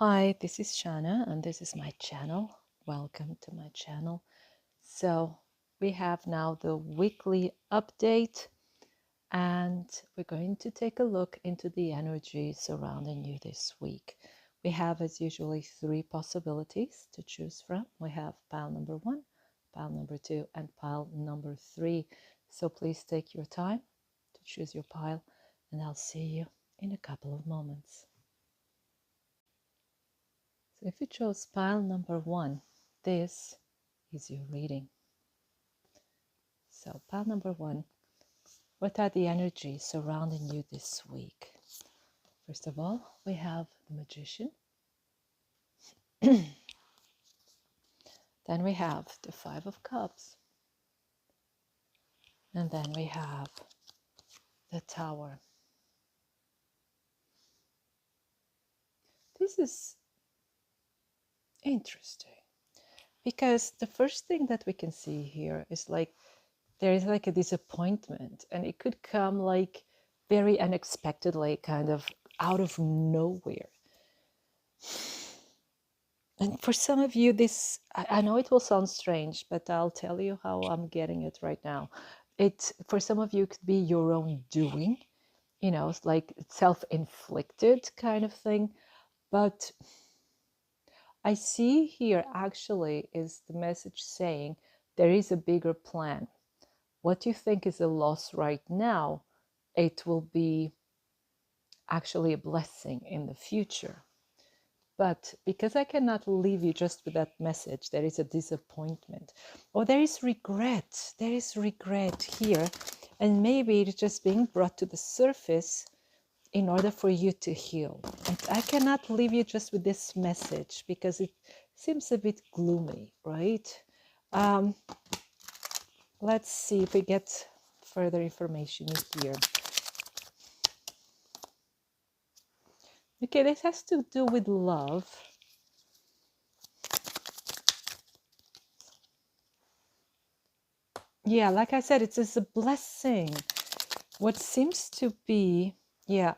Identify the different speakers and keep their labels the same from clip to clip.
Speaker 1: Hi, this is Shannah, and this is my channel. Welcome to my channel. So, we have now the weekly update, and we're going to take a look into the energy surrounding you this week. We have, as usually, three possibilities to choose from. We have pile number 1, pile number 2, and pile number 3. So, please take your time to choose your pile, and I'll see you in a couple of moments. So if you chose pile number 1, this is your reading. So pile number 1, what are the energies surrounding you this week? First of all, we have the Magician. Then we have the 5 of Cups. And then we have the Tower. This is interesting because the first thing that we can see here is like there is like a disappointment, and it could come like very unexpectedly, kind of out of nowhere. And for some of you, this, I know it will sound strange, but I'll tell you how I'm getting it right now. It, for some of you, could be your own doing, you know, it's like self-inflicted kind of thing. But I see here actually is the message saying there is a bigger plan. What you think is a loss right now, it will be actually a blessing in the future. But because I cannot leave you just with that message, there is a disappointment, or there is regret. There is regret here, and maybe it's just being brought to the surface in order for you to heal. And I cannot leave you just with this message because it seems a bit gloomy, right? Let's see if we get further information here. Okay, this has to do with love. Yeah, like I said, it's a blessing. What seems to be, yeah.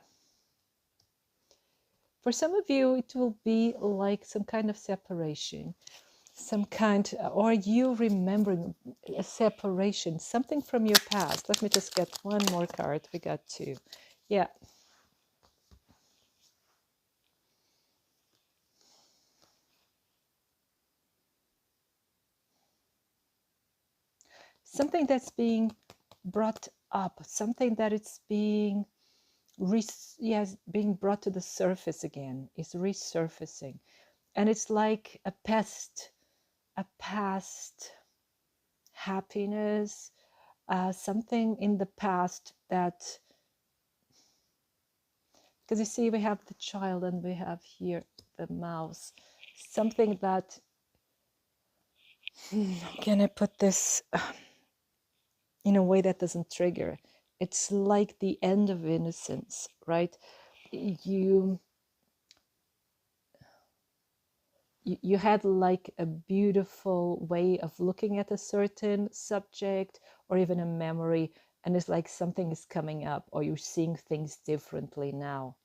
Speaker 1: For some of you, it will be like some kind of separation, some kind, or you remembering a separation, something from your past. Let me just get one more card. We got 2. Yeah. Something that's being brought up, something that it's being being brought to the surface again, is resurfacing. And it's like a past happiness, something in the past that, because you see we have the child and we have here the mouse, something that, how can I put this in a way that doesn't trigger? It's like the end of innocence, right? You had like a beautiful way of looking at a certain subject or even a memory, and it's like something is coming up, or you're seeing things differently now.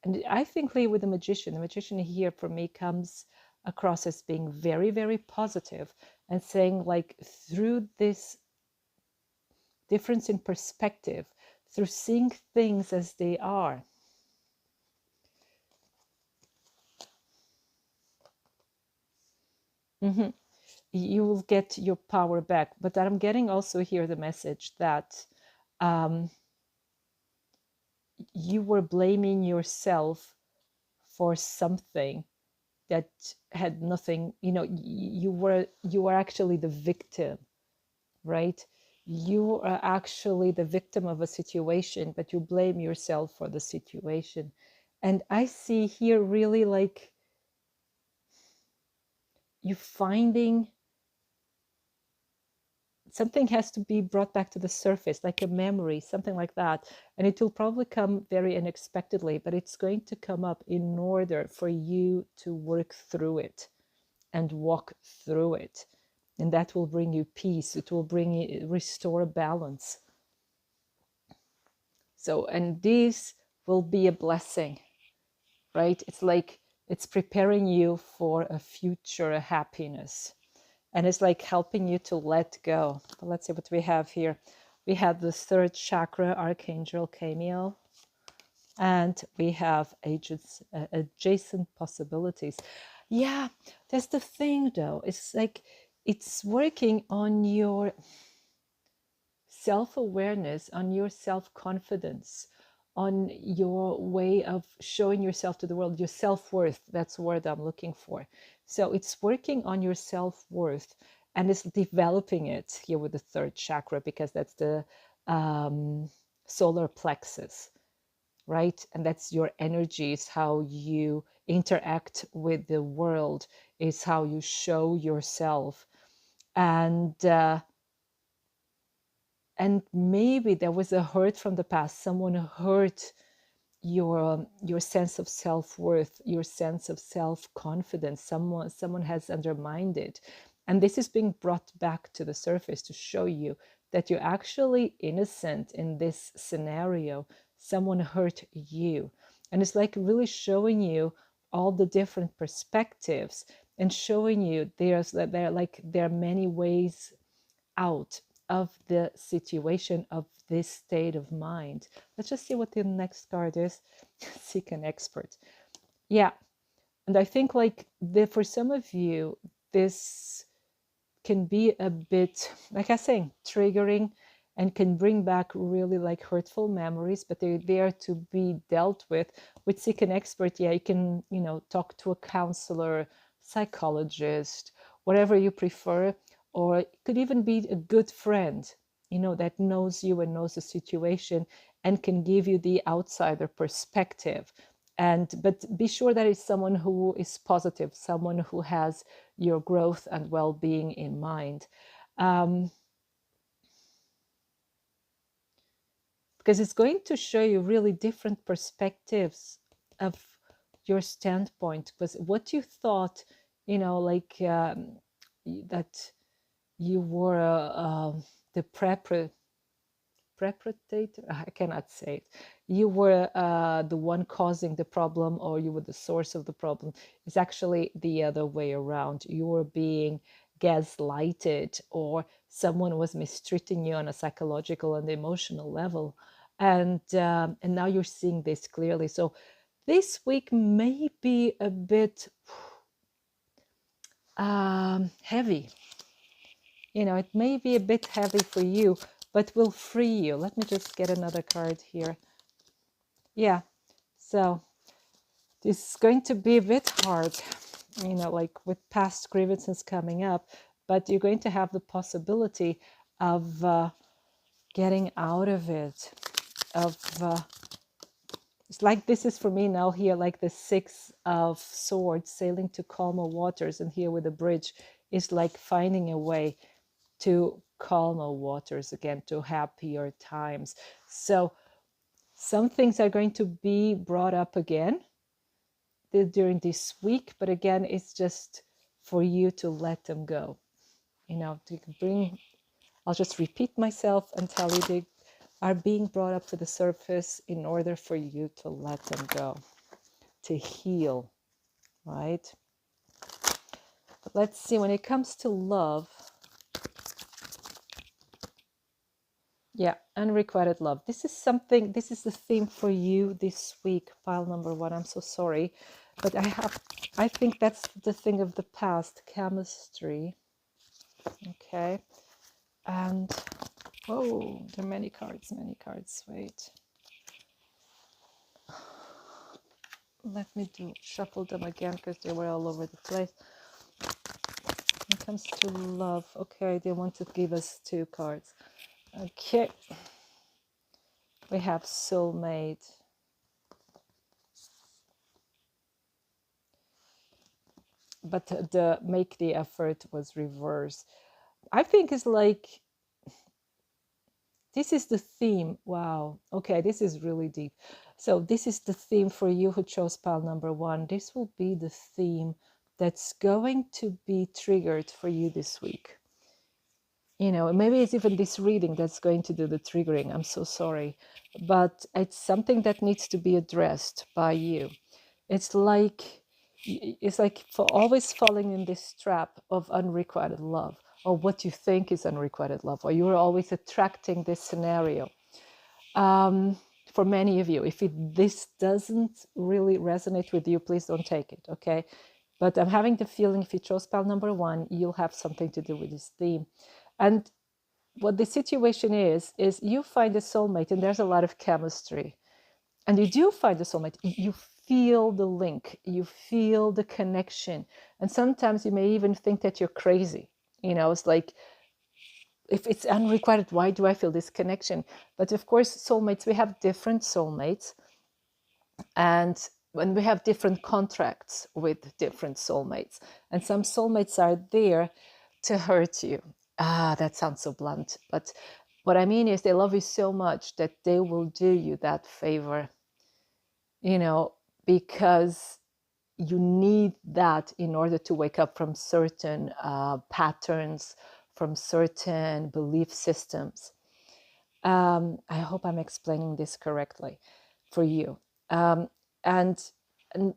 Speaker 1: And I think, Lee, with the magician here for me comes across as being very, very positive and saying, like, through this difference in perspective, through seeing things as they are, you will get your power back. But I'm getting also here the message that you were blaming yourself for something that had nothing, you know, you were actually the victim, right? You are actually the victim of a situation, but you blame yourself for the situation. And I see here really like you finding something has to be brought back to the surface, like a memory, something like that. And it will probably come very unexpectedly, but it's going to come up in order for you to work through it and walk through it. And that will bring you peace. It will bring you, restore balance. So, and this will be a blessing, right? It's like It's preparing you for a future happiness. And it's like helping you to let go. But let's see what we have here. We have the third chakra, Archangel Chamuel, and we have adjacent possibilities. Yeah, that's the thing though. It's like it's working on your self-awareness, on your self-confidence, on your way of showing yourself to the world, your self-worth. That's the word I'm looking for. So it's working on your self-worth, and it's developing it here with the third chakra, because that's the solar plexus, right? And that's your energy, is how you interact with the world, is how you show yourself. And maybe there was a hurt from the past. Someone hurt your sense of self-worth, your sense of self-confidence. Someone has undermined it, and this is being brought back to the surface to show you that you're actually innocent in this scenario. Someone hurt you, and it's like really showing you all the different perspectives, and showing you there are many ways out of the situation, of this state of mind. Let's just see what the next card is. Seek an expert. Yeah. And I think for some of you, this can be a bit, like I say, triggering, and can bring back really hurtful memories, but they're there to be dealt with. With Seek an expert, yeah, you can, talk to a counselor, psychologist, whatever you prefer, or it could even be a good friend, that knows you and knows the situation and can give you the outsider perspective. But be sure that it's someone who is positive, someone who has your growth and well-being in mind. Because it's going to show you really different perspectives of your standpoint. Because what you thought, that you were the preparator, I cannot say it. You were the one causing the problem, or you were the source of the problem. It's actually the other way around. You were being gaslighted, or someone was mistreating you on a psychological and emotional level, and now you're seeing this clearly. So this week may be a bit heavy. It may be a bit heavy for you, but will free you. Let me just get another card here. Yeah, so this is going to be a bit hard, with past grievances coming up, but you're going to have the possibility of getting out of it. It's like this is for me now here, like the Six of Swords, sailing to calmer waters, and here with the bridge is like finding a way to calmer waters again, to happier times. So some things are going to be brought up again during this week, but again, it's just for you to let them go. I'll just repeat myself and tell you they are being brought up to the surface in order for you to let them go, to heal, right? But let's see, when it comes to love, yeah, unrequited love. This is the theme for you this week, pile number 1. I'm so sorry, but I think that's the thing of the past, chemistry. Okay. And, oh, there are many cards. Wait. Let me shuffle them again, because they were all over the place. When it comes to love, okay, they want to give us 2 cards. Okay. We have soulmate. But the make the effort was reversed. I think it's like, this is the theme. Wow. Okay, this is really deep. So this is the theme for you who chose pile number 1. This will be the theme that's going to be triggered for you this week. Maybe it's even this reading that's going to do the triggering. I'm so sorry. But it's something that needs to be addressed by you. It's like it's like for always falling in this trap of unrequited love, or what you think is unrequited love, or you're always attracting this scenario. For many of you, if this doesn't really resonate with you, please don't take it, okay? But I'm having the feeling if you chose pile number 1, you'll have something to do with this theme. And what the situation is you find a soulmate and there's a lot of chemistry. And you do find a soulmate. You feel the link, you feel the connection. And sometimes you may even think that you're crazy. It's like, if it's unrequited, why do I feel this connection? But of course, soulmates, we have different soulmates. And when we have different contracts with different soulmates, and some soulmates are there to hurt you. That sounds so blunt, but what I mean is they love you so much that they will do you that favor, because you need that in order to wake up from certain patterns, from certain belief systems. I hope I'm explaining this correctly for you. And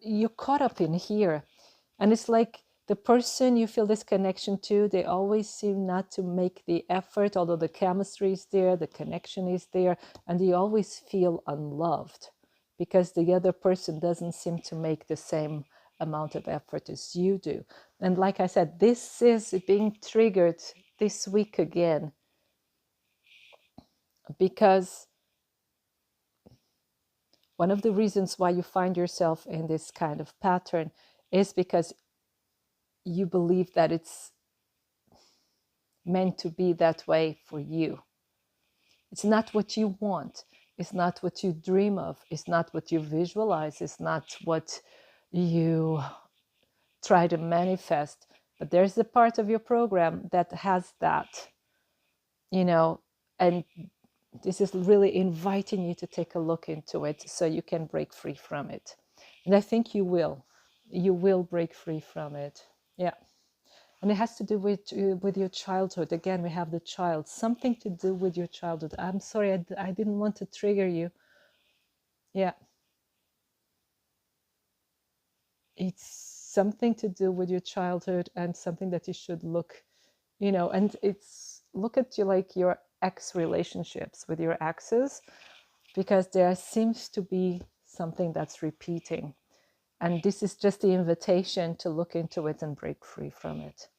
Speaker 1: you're caught up in here. And it's like the person you feel this connection to, they always seem not to make the effort, although the chemistry is there, the connection is there, and you always feel unloved because the other person doesn't seem to make the same amount of effort as you do. And like I said, this is being triggered this week again, because one of the reasons why you find yourself in this kind of pattern is because you believe that it's meant to be that way for you. It's not what you want. It's not what you dream of. It's not what you visualize. It's not what you try to manifest. But there's a part of your program that has that, and this is really inviting you to take a look into it so you can break free from it. And I think you will. You will break free from it. Yeah. And it has to do with your childhood. Again, we have the child. Something to do with your childhood. I'm sorry, I didn't want to trigger you. Yeah. It's something to do with your childhood and something that you should look, and it's look at your ex relationships with your exes, because there seems to be something that's repeating. And this is just the invitation to look into it and break free from it.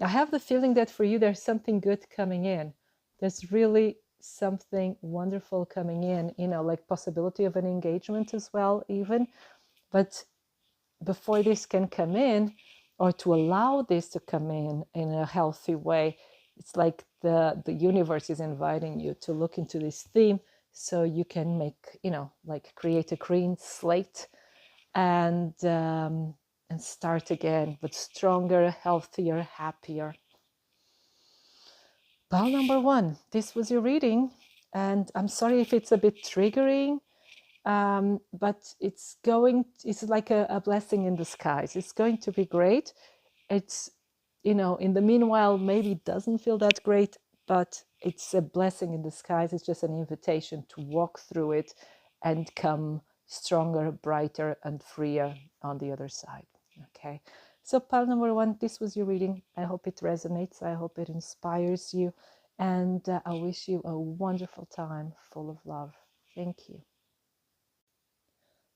Speaker 1: I have the feeling that for you, there's something good coming in. There's really something wonderful coming in, like possibility of an engagement as well, even. But before this can come in, or to allow this to come in a healthy way, it's like the universe is inviting you to look into this theme so you can make, create a clean slate and start again, but stronger, healthier, happier. Pile number 1, this was your reading. And I'm sorry if it's a bit triggering, but it's like a blessing in disguise. It's going to be great. It's, in the meanwhile, maybe it doesn't feel that great, but it's a blessing in disguise. It's just an invitation to walk through it and come stronger, brighter, and freer on the other side. Okay. So pile number 1, this was your reading. I hope it resonates. I hope it inspires you. And I wish you a wonderful time full of love. Thank you.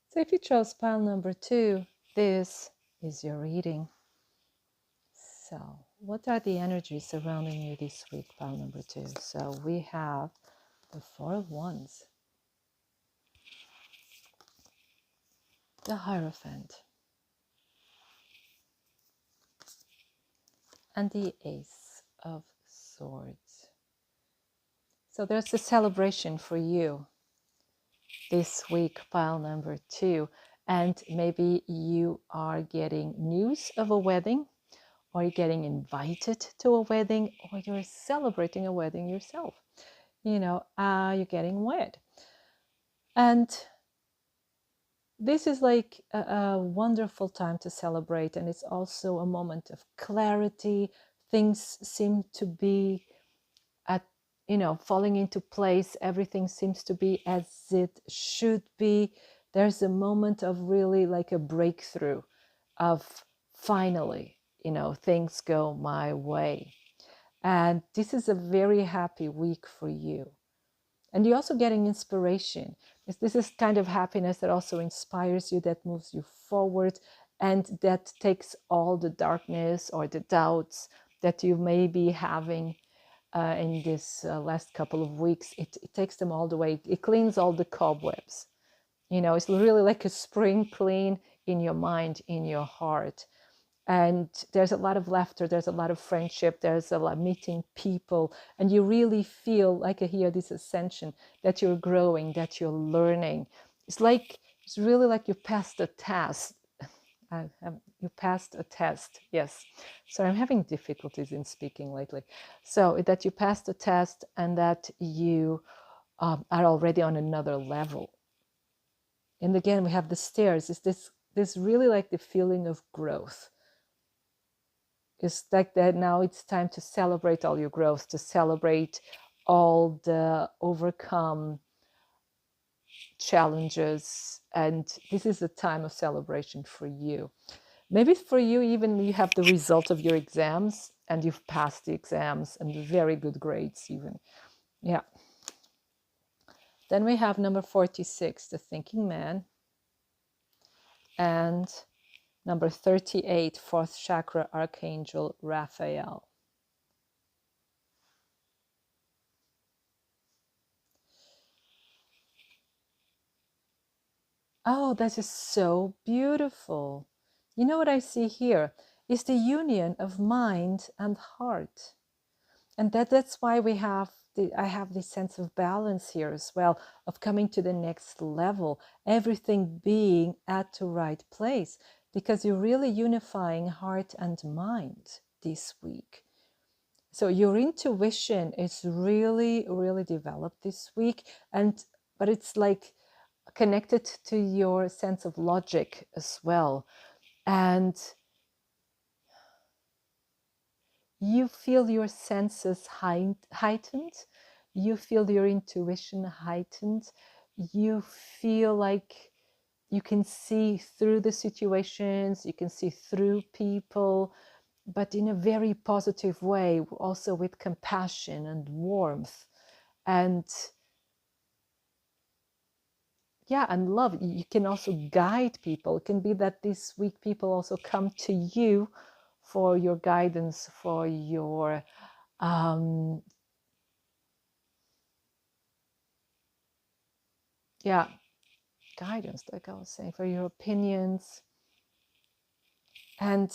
Speaker 1: So if you chose pile number 2, this is your reading. So what are the energies surrounding you this week, pile number 2? So we have the 4 of Wands, the Hierophant, and the Ace of Swords. So there's a celebration for you this week, pile number 2. And maybe you are getting news of a wedding, or you're getting invited to a wedding, or you're celebrating a wedding yourself. You're getting wed. And this is like a wonderful time to celebrate. And it's also a moment of clarity. Things seem to be falling into place. Everything seems to be as it should be. There's a moment of really like a breakthrough. of finally, things go my way. And this is a very happy week for you. And you're also getting inspiration. This is kind of happiness that also inspires you, that moves you forward, and that takes all the darkness or the doubts that you may be having in this last couple of weeks. It takes them all the way. It cleans all the cobwebs. It's really like a spring clean in your mind, in your heart. And there's a lot of laughter, there's a lot of friendship, there's a lot of meeting people, and you really feel like I hear this ascension, that you're growing, that you're learning. It's really like you passed a test. You passed a test, yes. So I'm having difficulties in speaking lately. So that you passed a test, and that you are already on another level. And again, we have the stairs. Is this really like the feeling of growth? It's like that now it's time to celebrate all your growth, to celebrate all the overcome challenges. And this is a time of celebration for you. Maybe for you, even you have the result of your exams and you've passed the exams and very good grades even. Yeah. Then we have number 46, the thinking man. And number 38, fourth chakra, Archangel Raphael. Oh, that is so beautiful. You know what I see here is the union of mind and heart. And that's why I have this sense of balance here as well, of coming to the next level, everything being at the right place, because you're really unifying heart and mind this week. So your intuition is really, really developed this week, but it's like connected to your sense of logic as well. And you feel your senses heightened. You feel your intuition heightened. You feel like you can see through the situations, you can see through people, but in a very positive way, also with compassion and warmth. And yeah, and love. You can also guide people. It can be that this week people also come to you for your guidance, for your guidance, like I was saying, for your opinions. And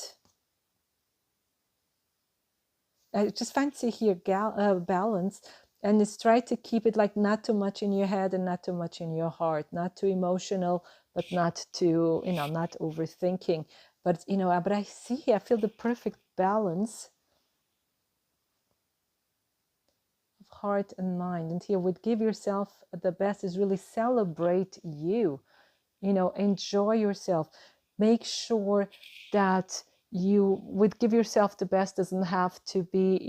Speaker 1: I just fancy here balance, and it's try to keep it like not too much in your head and not too much in your heart, not too emotional, but not too, not overthinking. But but I feel the perfect balance of heart and mind. And here would give yourself the best is really celebrate you, enjoy yourself. Make sure that you would give yourself the best. Doesn't have to be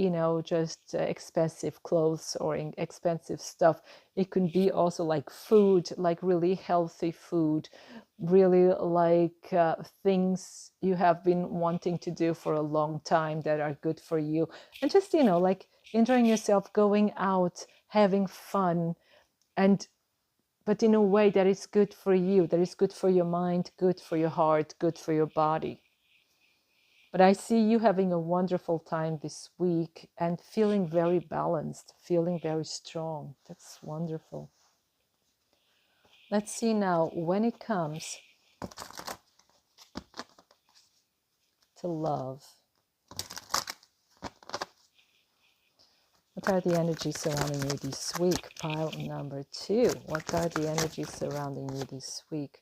Speaker 1: just expensive clothes or expensive stuff. It can be also like food, like really healthy food, really like things you have been wanting to do for a long time that are good for you, and just like enjoying yourself, going out, having fun, but in a way that is good for you, that is good for your mind, good for your heart, good for your body. But I see you having a wonderful time this week and feeling very balanced, feeling very strong. That's wonderful. Let's see now, when it comes to love, what are the energies surrounding you this week? Pile number 2. What are the energies surrounding you this week?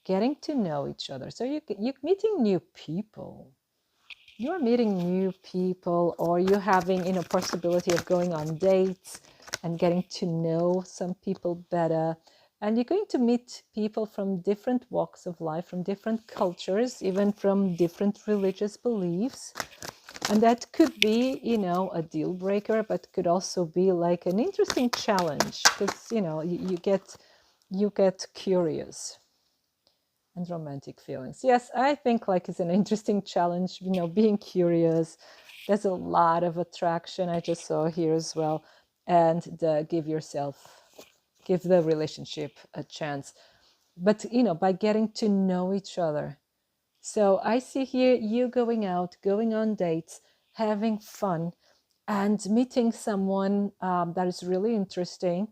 Speaker 1: Getting to know each other. So you're meeting new people. You're meeting new people, or you're having possibility of going on dates and getting to know some people better. And you're going to meet people from different walks of life, from different cultures, even from different religious beliefs. And that could be, a deal breaker, but could also be like an interesting challenge, because, you get curious. and romantic feelings. Yes, I think like it's an interesting challenge, being curious. There's a lot of attraction I just saw here as well. And give the relationship a chance. But, by getting to know each other. So I see here you going out, going on dates, having fun, and meeting someone that is really interesting,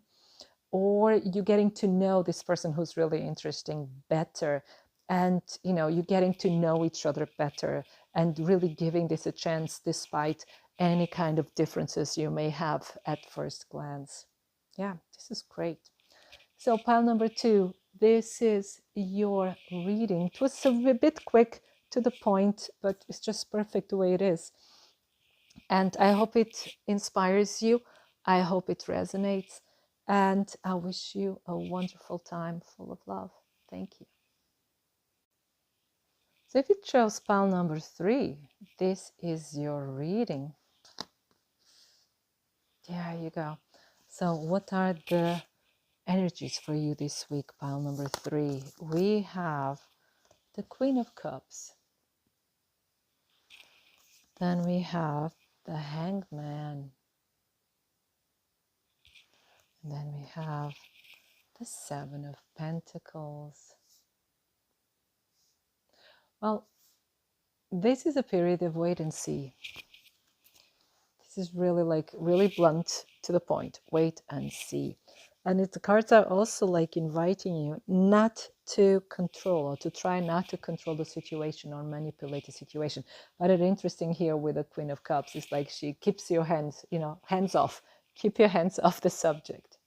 Speaker 1: or you getting to know this person who's really interesting better, and you getting to know each other better, and really giving this a chance despite any kind of differences you may have at first glance. Yeah, this is great. So pile number 2, this is your reading. It was a bit quick, to the point, but it's just perfect the way it is. And I hope it inspires you. I hope it resonates. And I wish you a wonderful time full of love. Thank you. So if you chose pile number 3, this is your reading. There you go. So what are the energies for you this week, pile number 3? We have the Queen of Cups. Then we have the Hanged Man. And then we have the Seven of Pentacles. Well, this is a period of wait and see. This is really blunt, to the point. Wait and see. And the cards are also like inviting you not to control, or to try not to control the situation or manipulate the situation. But it's interesting here with the Queen of Cups is like she keeps your hands, hands off. Keep your hands off the subject.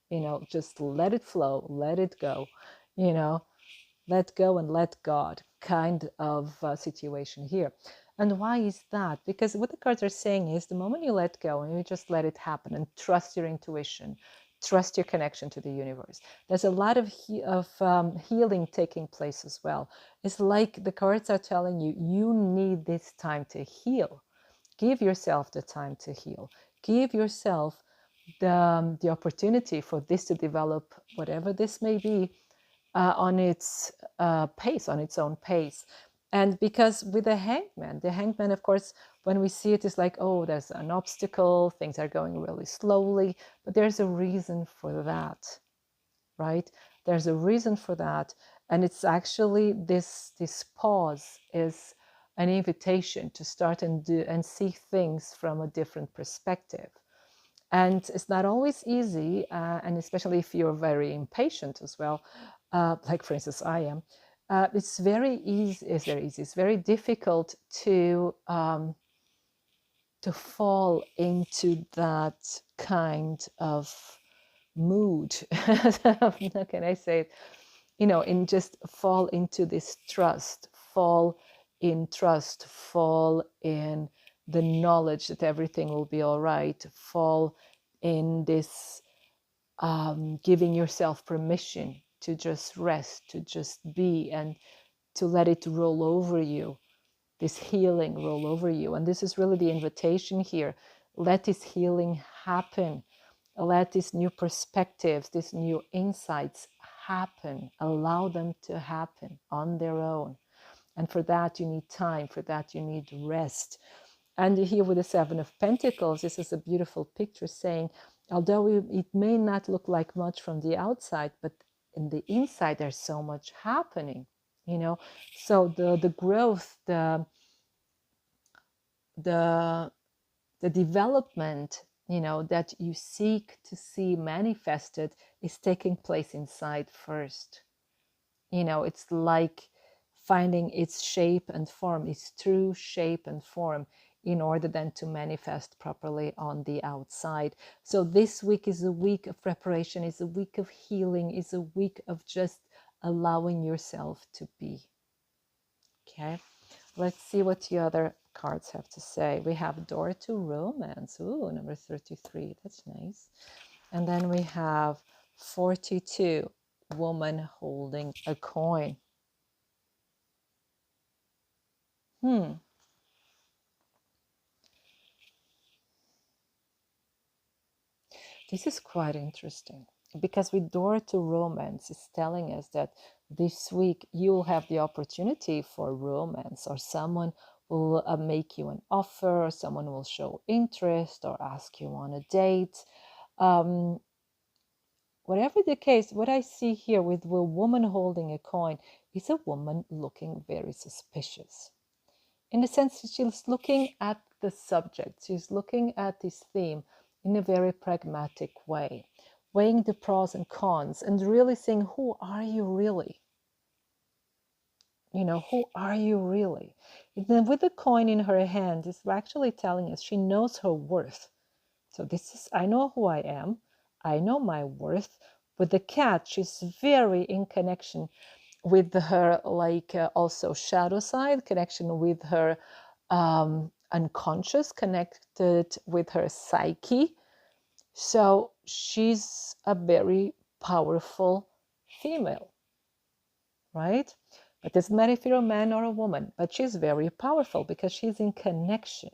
Speaker 1: Just let it flow, let it go. Let go and let God kind of situation here. And why is that? Because what the cards are saying is the moment you let go and you just let it happen and trust your intuition, trust your connection to the universe, there's a lot of healing taking place as well. It's like the cards are telling you, you need this time to heal. Give yourself the time to heal. Give yourself the opportunity for this to develop, whatever this may be, on its pace, on its own pace. And because with the hangman, of course, when we see it, is like, oh, there's an obstacle, things are going really slowly, but there's a reason for that, right? There's a reason for that. And it's actually this pause is an invitation to start and see things from a different perspective. And it's not always easy, and especially if you're very impatient as well, like for instance I am. It's very easy. It's very difficult to fall into that kind of mood. How can I say it? In just fall into this trust, fall in the knowledge that everything will be all right, fall in this giving yourself permission to just rest, to just be, and to let it roll over you, this healing roll over you. And this is really the invitation here. Let this healing happen. Let these new perspectives, these new insights happen. Allow them to happen on their own. And for that, you need time. For that, you need rest. And here with the Seven of Pentacles, this is a beautiful picture saying, although it may not look like much from the outside, but in the inside, there's so much happening, So the growth, the development, that you seek to see manifested is taking place inside first. It's like finding its shape and form, its true shape and form, in order then to manifest properly on the outside. So this week is a week of preparation, is a week of healing, is a week of just allowing yourself to be. Okay, let's see what the other cards have to say. We have Door to Romance. Ooh, number 33. That's nice. And then we have 42, Woman Holding a Coin. This is quite interesting, because with Door to Romance, it's telling us that this week you'll have the opportunity for romance, or someone will make you an offer, or someone will show interest or ask you on a date. Um, Whatever the case, what I see here with a woman holding a coin is a woman looking very suspicious. In the sense that she's looking at the subject, she's looking at this theme in a very pragmatic way, weighing the pros and cons and really saying, who are you really? Who are you really? And then with the coin in her hand, it's actually telling us she knows her worth. So this is, I know who I am, I know my worth. With the cat, she's very in connection with her, like also shadow side, connection with her unconscious, connected with her psyche. So she's a very powerful female, right? It doesn't matter if you're a man or a woman, but she's very powerful because she's in connection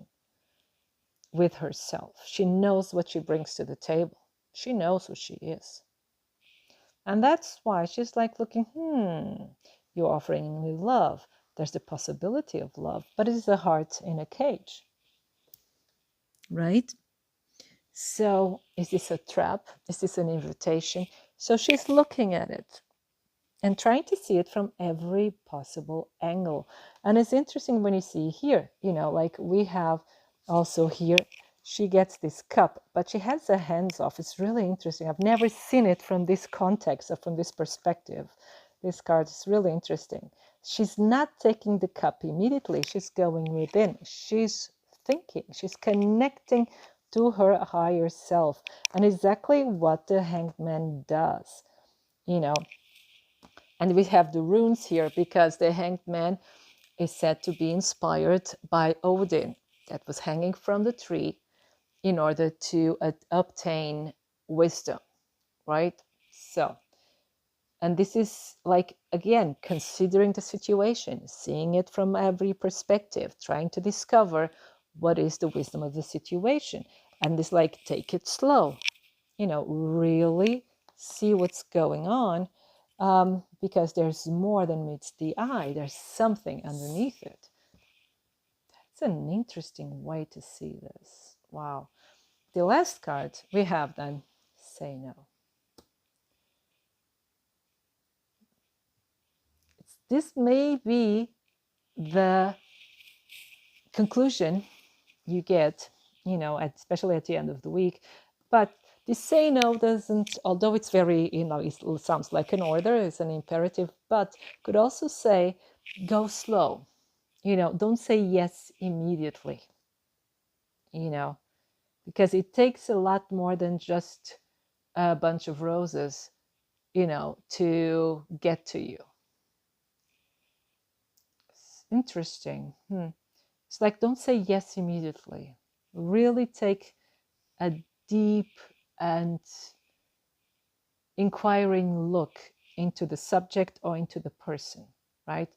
Speaker 1: with herself. She knows what she brings to the table. She knows who she is. And that's why she's like looking, you're offering me love. There's the possibility of love, but it's a heart in a cage, right? So is this a trap? Is this an invitation? So she's looking at it and trying to see it from every possible angle. And it's interesting when you see here, like we have also here, she gets this cup, but she has her hands off. It's really interesting. I've never seen it from this context or from this perspective. This card is really interesting. She's not taking the cup immediately. She's going within. She's thinking. She's connecting to her higher self. And exactly what the Hanged Man does. And we have the runes here because the Hanged Man is said to be inspired by Odin, that was hanging from the tree in order to obtain wisdom, right? So, and this is like, again, considering the situation, seeing it from every perspective, trying to discover what is the wisdom of the situation. And it's like, take it slow, really see what's going on, because there's more than meets the eye. There's something underneath it. It's an interesting way to see this. Wow. The last card we have then, say no. This may be the conclusion you get, especially at the end of the week. But the say no doesn't, although it's very, it sounds like an order, it's an imperative, but could also say go slow. Don't say yes immediately, because it takes a lot more than just a bunch of roses, to get to you. It's interesting. It's like, don't say yes immediately. Really take a deep and inquiring look into the subject or into the person, right?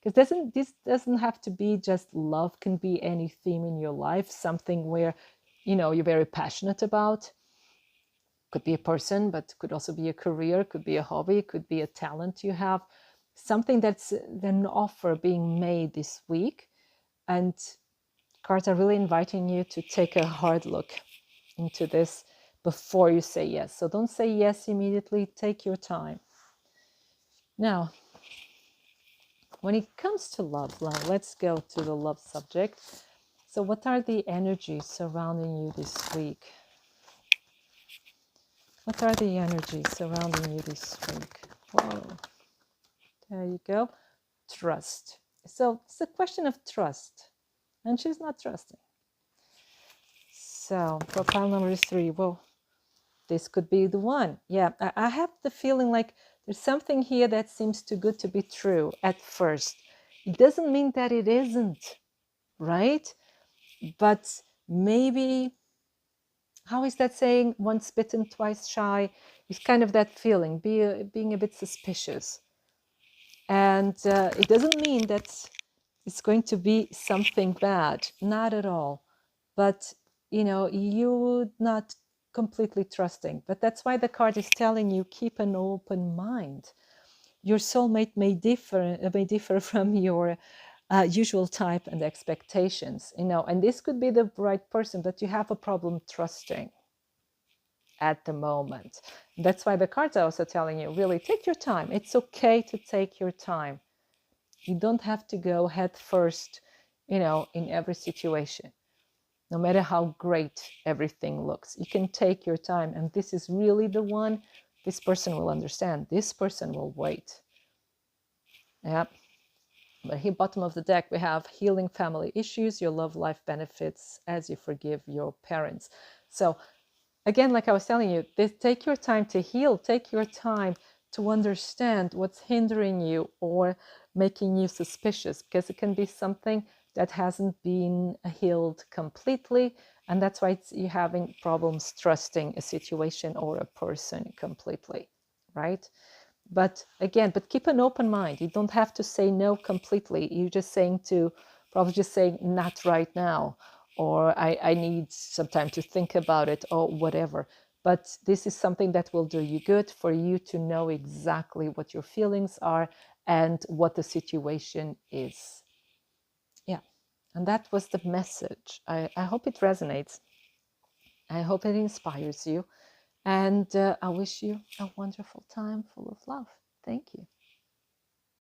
Speaker 1: Because this doesn't have to be just love, can be any theme in your life, something where you're very passionate about. Could be a person, but could also be a career, could be a hobby, could be a talent you have, something that's an offer being made this week. And cards are really inviting you to take a hard look into this before you say yes. So don't say yes immediately, take your time. Now, when it comes to love, let's go to the love subject. So what are the energies surrounding you this week? What are the energies surrounding you this week? Whoa. There you go. Trust. So it's a question of trust. And she's not trusting. So for pile number 3, whoa, this could be the one. Yeah, I have the feeling like there's something here that seems too good to be true at first. It doesn't mean that it isn't, right? But maybe, how is that saying? Once bitten, twice shy. It's kind of that feeling, being a bit suspicious. And it doesn't mean that it's going to be something bad, not at all. But, you're not completely trusting. But that's why the card is telling you keep an open mind. your soulmate may differ from your usual type and expectations, and this could be the right person, but you have a problem trusting at the moment. That's why the cards are also telling you, really take your time. It's okay to take your time. You don't have to go head first, in every situation, no matter how great everything looks. You can take your time, and this is really the one. This person will understand. This person will wait. Yeah. But here, bottom of the deck, we have healing family issues. Your love life benefits as you forgive your parents. So again, like I was telling you, take your time to heal. Take your time to understand what's hindering you or making you suspicious, because it can be something that hasn't been healed completely. And that's why you're having problems trusting a situation or a person completely, right? But again, keep an open mind. You don't have to say no completely. You're just probably just saying not right now, or I need some time to think about it, or whatever. But this is something that will do you good, for you to know exactly what your feelings are and what the situation is. Yeah. And that was the message. I hope it resonates. I hope it inspires you. And I wish you a wonderful time full of love. Thank you.